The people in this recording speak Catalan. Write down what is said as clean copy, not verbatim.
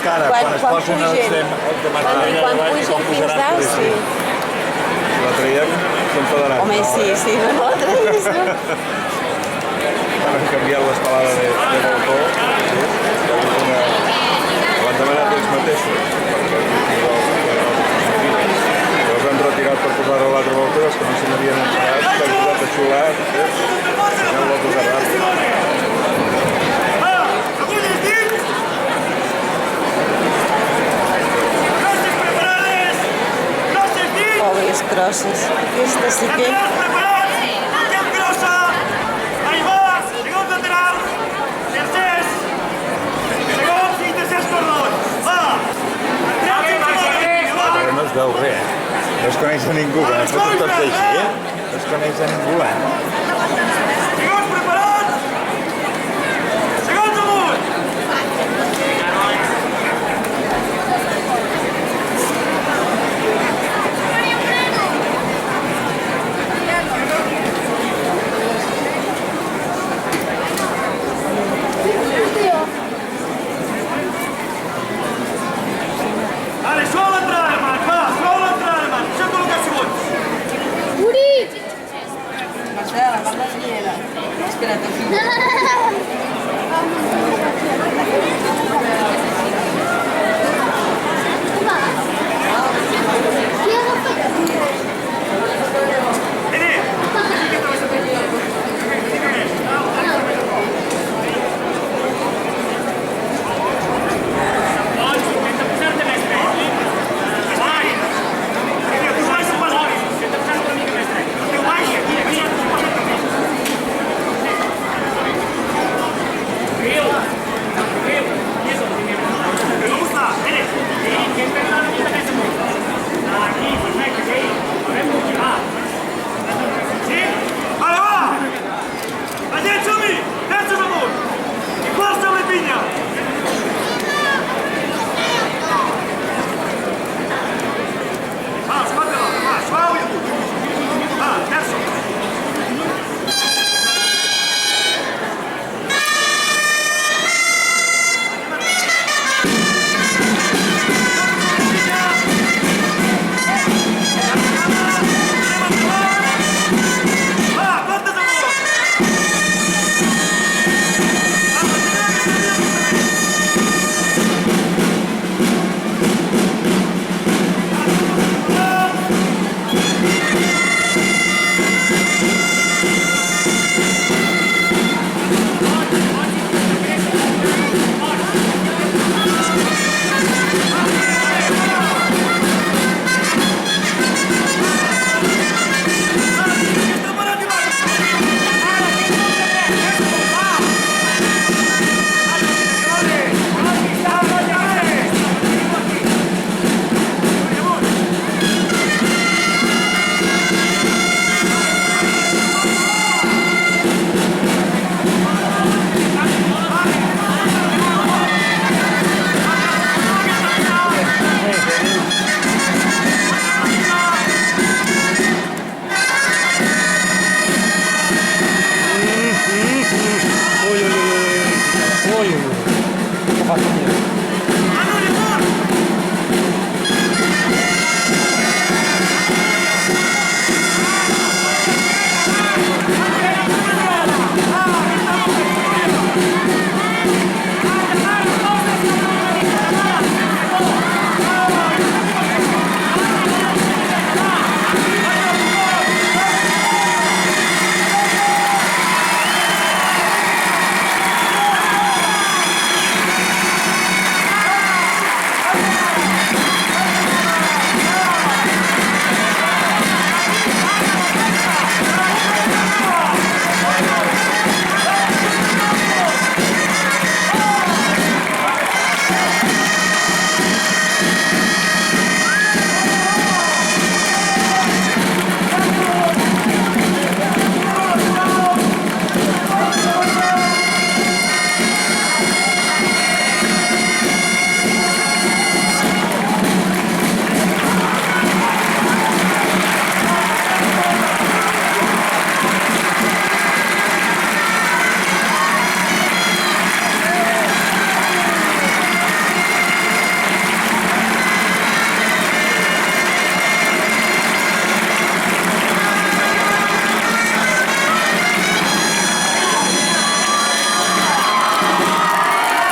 encara, quan es posen els de Martorell Quan pugen fins dalt, sí. la traiem confederats. Home, sí, no la traguis, no? Han canviat l'escalada de balcó, l'han demanat ells mateixos, perquè els han retirat per posar-ho a l'altre balcó, els que no se n'havien ensenyat, s'han posat a xular, aneu-lo a posar ràpid. Pobres crosses. Aquesta sí que... Però no es veu res, no es coneix a ningú, quan es foten tots així, no es coneix a ningú, Marcela, parla de Espera't, aquí.